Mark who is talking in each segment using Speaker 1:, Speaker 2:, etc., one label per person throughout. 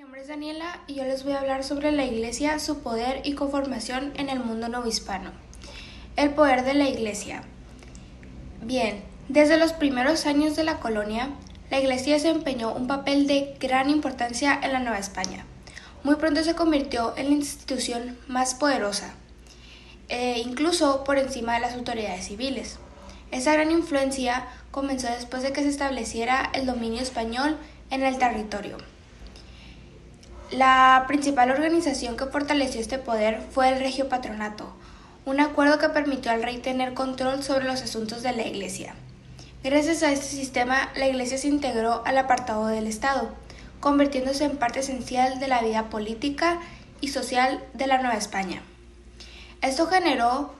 Speaker 1: nombre es Daniela y yo les voy a hablar sobre la Iglesia, su poder y conformación en el mundo novohispano. El poder de la Iglesia. Bien, desde los primeros años de la colonia, la Iglesia desempeñó un papel de gran importancia en la Nueva España. Muy pronto se convirtió en la institución más poderosa, incluso por encima de las autoridades civiles. Esa gran influencia comenzó después de que se estableciera el dominio español en el territorio. La principal organización que fortaleció este poder fue el Regio Patronato, un acuerdo que permitió al rey tener control sobre los asuntos de la Iglesia. Gracias a este sistema, la Iglesia se integró al apartado del Estado, convirtiéndose en parte esencial de la vida política y social de la Nueva España. Esto generó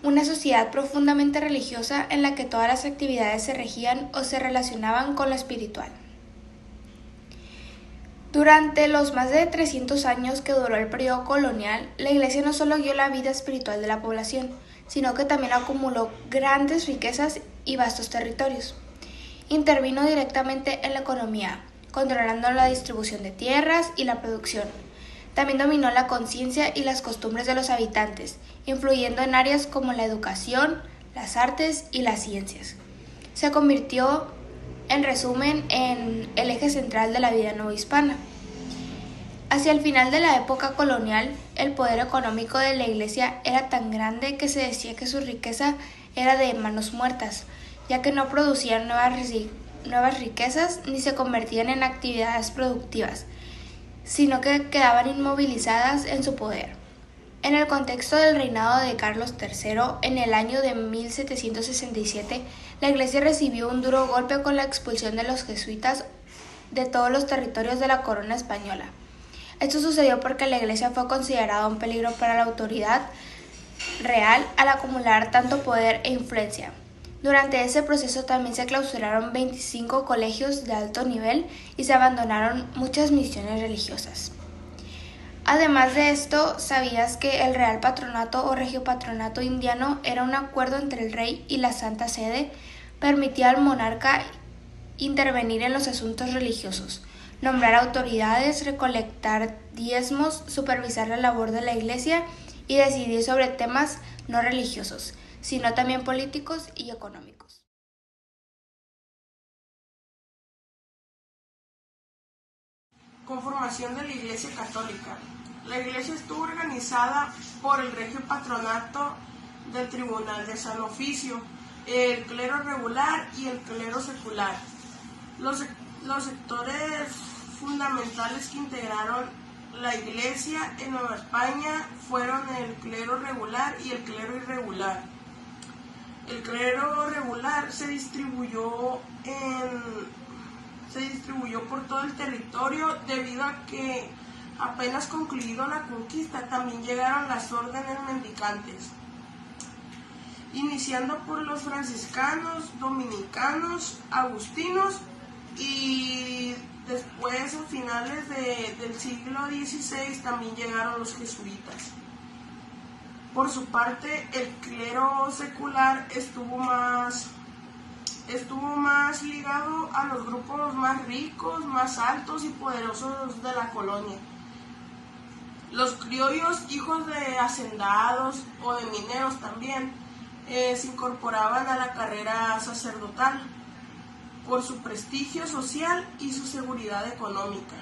Speaker 1: una sociedad profundamente religiosa en la que todas las actividades se regían o se relacionaban con lo espiritual. Durante los más de 300 años que duró el periodo colonial, la Iglesia no solo guió la vida espiritual de la población, sino que también acumuló grandes riquezas y vastos territorios. Intervino directamente en la economía, controlando la distribución de tierras y la producción. También dominó la conciencia y las costumbres de los habitantes, influyendo en áreas como la educación, las artes y las ciencias. Se convirtió, en resumen, en el eje central de la vida novohispana. Hacia el final de la época colonial, el poder económico de la Iglesia era tan grande que se decía que su riqueza era de manos muertas, ya que no producían nuevas riquezas ni se convertían en actividades productivas, sino que quedaban inmovilizadas en su poder. En el contexto del reinado de Carlos III, en el año de 1767, la Iglesia recibió un duro golpe con la expulsión de los jesuitas de todos los territorios de la corona española. Esto sucedió porque la Iglesia fue considerada un peligro para la autoridad real al acumular tanto poder e influencia. Durante ese proceso también se clausuraron 25 colegios de alto nivel y se abandonaron muchas misiones religiosas. Además de esto, ¿sabías que el Real Patronato o Regio Patronato indiano era un acuerdo entre el rey y la Santa Sede? Permitía al monarca intervenir en los asuntos religiosos, nombrar autoridades, recolectar diezmos, supervisar la labor de la Iglesia y decidir sobre temas no religiosos, sino también políticos y económicos.
Speaker 2: Conformación de la Iglesia Católica. La Iglesia estuvo organizada por el Regio Patronato del Tribunal de San Oficio, el clero regular y el clero secular. Los sectores fundamentales que integraron la Iglesia en Nueva España fueron el clero regular y el clero irregular. El clero regular se distribuyó por todo el territorio debido a que apenas concluido la conquista también llegaron las órdenes mendicantes, iniciando por los franciscanos, dominicanos, agustinos y después a finales del siglo XVI también llegaron los jesuitas. Por su parte, el clero secular estuvo más ligado a los grupos más ricos, más altos y poderosos de la colonia. Los criollos, hijos de hacendados o de mineros también, se incorporaban a la carrera sacerdotal por su prestigio social y su seguridad económica.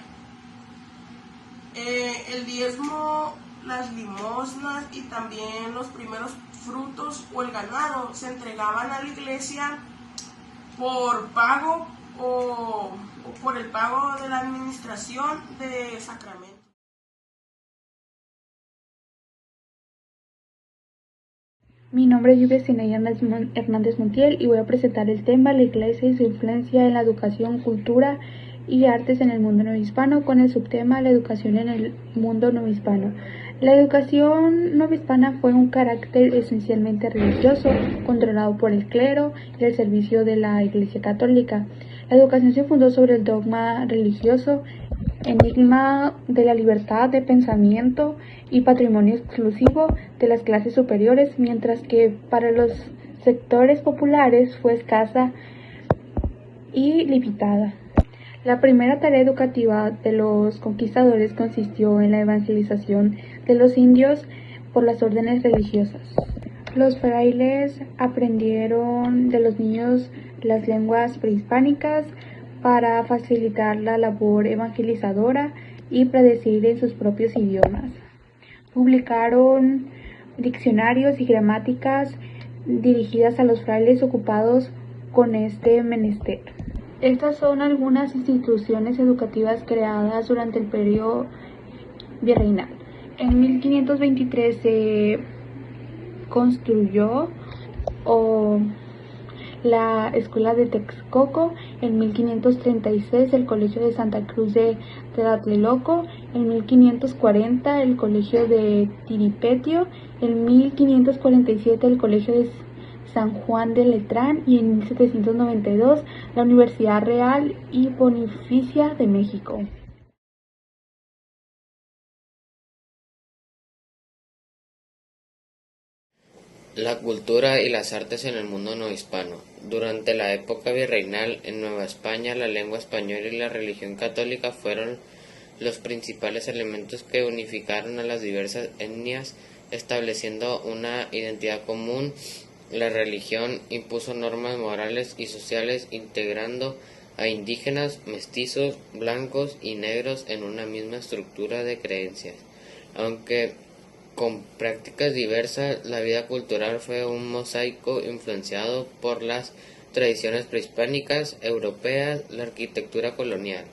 Speaker 2: El diezmo, las limosnas y también los primeros frutos o el ganado se entregaban a la Iglesia por pago o por el pago de la administración de sacramentos.
Speaker 3: Mi nombre es Lluvia Sinaya Hernández Montiel y voy a presentar el tema La Iglesia y su influencia en la educación, cultura y artes en el mundo novohispano, con el subtema La educación en el mundo novohispano. La educación novohispana fue un carácter esencialmente religioso, controlado por el clero y el servicio de la Iglesia Católica. La educación se fundó sobre el dogma religioso, enigma de la libertad de pensamiento y patrimonio exclusivo de las clases superiores, mientras que para los sectores populares fue escasa y limitada. La primera tarea educativa de los conquistadores consistió en la evangelización de los indios por las órdenes religiosas. Los frailes aprendieron de los niños las lenguas prehispánicas para facilitar la labor evangelizadora y predecir en sus propios idiomas. Publicaron diccionarios y gramáticas dirigidas a los frailes ocupados con este menester. Estas son algunas instituciones educativas creadas durante el periodo virreinal. En 1523 se construyó la Escuela de Texcoco, en 1536 el Colegio de Santa Cruz de Tlatelolco, en 1540 el Colegio de Tiripetio, en 1547 el Colegio de San Juan de Letrán y en 1792 la Universidad Real y Pontificia de México.
Speaker 4: La cultura y las artes en el mundo novohispano. Durante la época virreinal en Nueva España, la lengua española y la religión católica fueron los principales elementos que unificaron a las diversas etnias, estableciendo una identidad común. La religión impuso normas morales y sociales, integrando a indígenas, mestizos, blancos y negros en una misma estructura de creencias. Aunque con prácticas diversas, la vida cultural fue un mosaico influenciado por las tradiciones prehispánicas, europeas, la arquitectura colonial,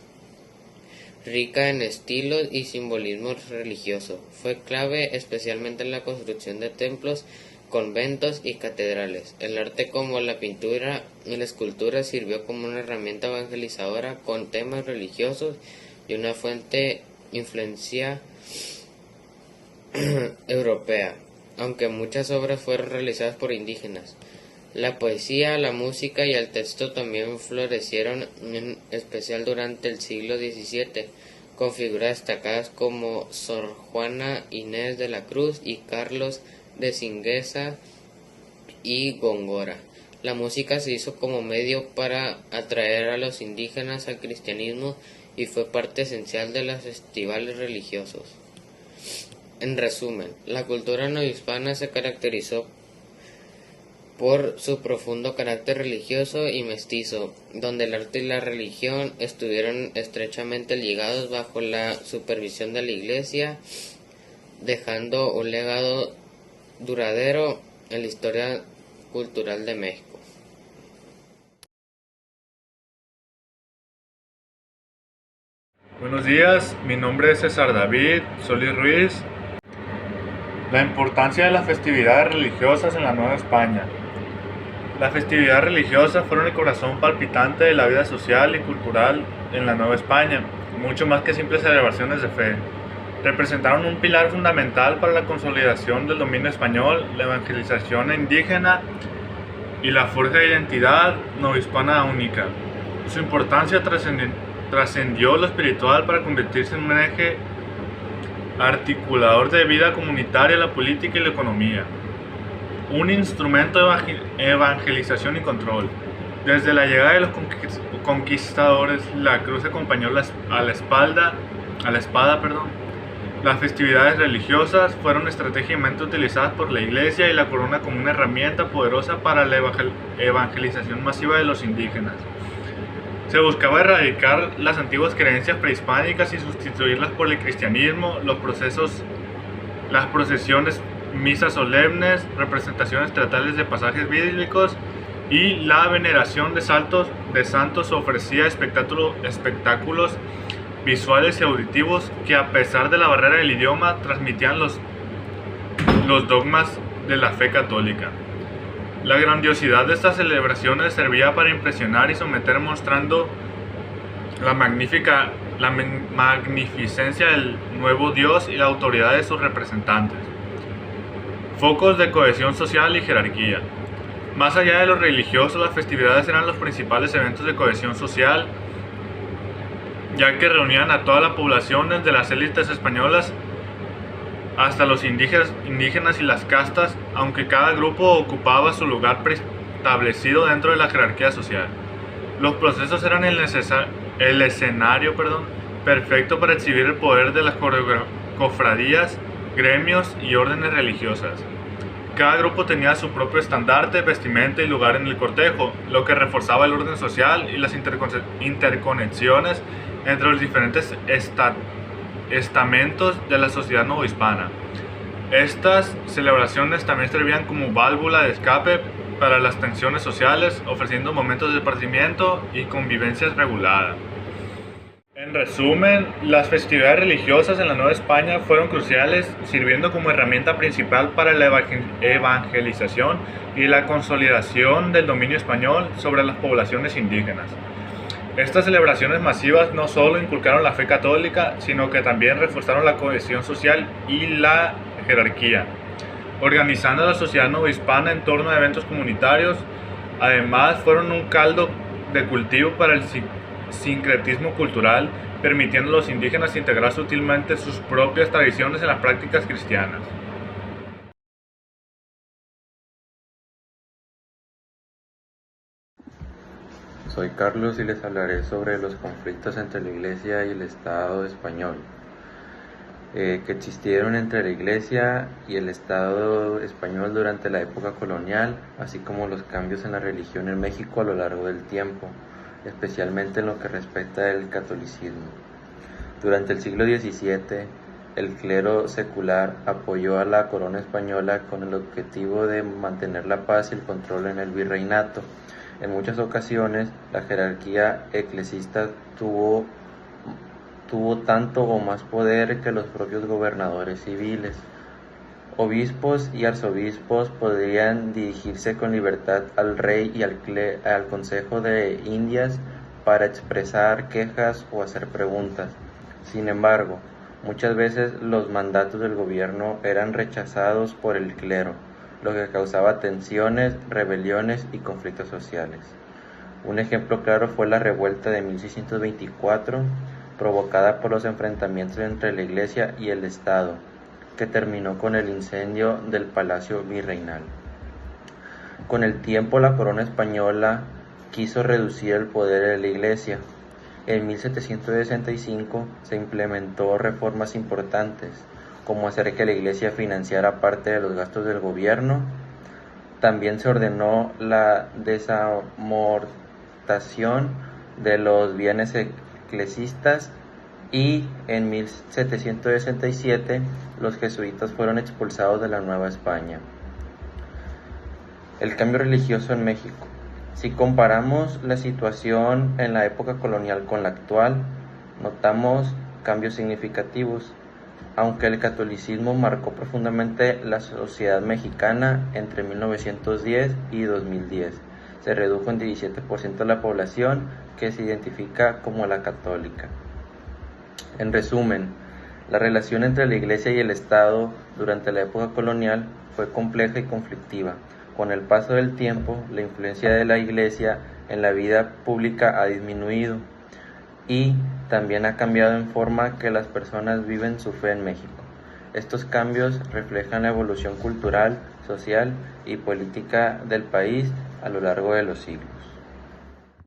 Speaker 4: rica en estilos y simbolismos religiosos. Fue clave especialmente en la construcción de templos, conventos y catedrales. El arte como la pintura y la escultura sirvió como una herramienta evangelizadora con temas religiosos y una fuente influencia europea, aunque muchas obras fueron realizadas por indígenas. La poesía, la música y el texto también florecieron, en especial durante el siglo XVII, con figuras destacadas como Sor Juana Inés de la Cruz y Carlos de Singesa y Góngora. La música se hizo como medio para atraer a los indígenas al cristianismo y fue parte esencial de los festivales religiosos. En resumen, la cultura novohispana se caracterizó por su profundo carácter religioso y mestizo, donde el arte y la religión estuvieron estrechamente ligados bajo la supervisión de la Iglesia, dejando un legado duradero en la historia cultural de México.
Speaker 5: Buenos días, mi nombre es César David Solís Ruiz. La importancia de las festividades religiosas en la Nueva España. Las festividades religiosas fueron el corazón palpitante de la vida social y cultural en la Nueva España, mucho más que simples celebraciones de fe. Representaron un pilar fundamental para la consolidación del dominio español, la evangelización indígena y la forja de identidad novohispana única. Su importancia trascendió lo espiritual para convertirse en un eje articulador de vida comunitaria, la política y la economía. Un instrumento de evangelización y control. Desde la llegada de los conquistadores, la cruz acompañó a la espada. Las festividades religiosas fueron estratégicamente utilizadas por la Iglesia y la corona como una herramienta poderosa para la evangelización masiva de los indígenas. Se buscaba erradicar las antiguas creencias prehispánicas y sustituirlas por el cristianismo, las procesiones, misas solemnes, representaciones teatrales de pasajes bíblicos y la veneración de santos ofrecía espectáculos visuales y auditivos que, a pesar de la barrera del idioma, transmitían los dogmas de la fe católica. La grandiosidad de estas celebraciones servía para impresionar y someter, mostrando la magnificencia del nuevo Dios y la autoridad de sus representantes. Focos de cohesión social y jerarquía. Más allá de lo religioso, las festividades eran los principales eventos de cohesión social, ya que reunían a toda la población, desde las élites españolas hasta los indígenas y las castas, aunque cada grupo ocupaba su lugar preestablecido dentro de la jerarquía social. Los procesos eran el escenario perfecto para exhibir el poder de las cofradías, gremios y órdenes religiosas. Cada grupo tenía su propio estandarte, vestimenta y lugar en el cortejo, lo que reforzaba el orden social y las interconexiones entre los diferentes estamentos de la sociedad novohispana. Estas celebraciones también servían como válvula de escape para las tensiones sociales, ofreciendo momentos de esparcimiento y convivencias reguladas. En resumen, las festividades religiosas en la Nueva España fueron cruciales, sirviendo como herramienta principal para la evangelización y la consolidación del dominio español sobre las poblaciones indígenas. Estas celebraciones masivas no solo inculcaron la fe católica, sino que también reforzaron la cohesión social y la jerarquía, organizando a la sociedad novohispana en torno a eventos comunitarios. Además, fueron un caldo de cultivo para el sincretismo cultural, permitiendo a los indígenas integrar sutilmente sus propias tradiciones en las prácticas cristianas.
Speaker 6: Soy Carlos y les hablaré sobre los conflictos entre la Iglesia y el Estado español, que existieron entre la Iglesia y el Estado español durante la época colonial, así como los cambios en la religión en México a lo largo del tiempo, especialmente en lo que respecta al catolicismo. Durante el siglo XVII, el clero secular apoyó a la corona española con el objetivo de mantener la paz y el control en el virreinato. En muchas ocasiones, la jerarquía eclesiástica tuvo tanto o más poder que los propios gobernadores civiles. Obispos y arzobispos podrían dirigirse con libertad al rey y al Consejo de Indias para expresar quejas o hacer preguntas. Sin embargo, muchas veces los mandatos del gobierno eran rechazados por el clero, lo que causaba tensiones, rebeliones y conflictos sociales. Un ejemplo claro fue la revuelta de 1624, provocada por los enfrentamientos entre la Iglesia y el Estado, que terminó con el incendio del Palacio Virreinal. Con el tiempo, la corona española quiso reducir el poder de la Iglesia. En 1765 se implementó reformas importantes, como hacer que la Iglesia financiara parte de los gastos del gobierno. También se ordenó la desamortación de los bienes eclesiásticos y en 1767 los jesuitas fueron expulsados de la Nueva España. El cambio religioso en México. Si comparamos la situación en la época colonial con la actual, notamos cambios significativos. Aunque el catolicismo marcó profundamente la sociedad mexicana entre 1910 y 2010, se redujo en 17% la población que se identifica como la católica. En resumen, la relación entre la Iglesia y el Estado durante la época colonial fue compleja y conflictiva. Con el paso del tiempo, la influencia de la Iglesia en la vida pública ha disminuido y también ha cambiado en forma que las personas viven su fe en México. Estos cambios reflejan la evolución cultural, social y política del país a lo largo de los siglos.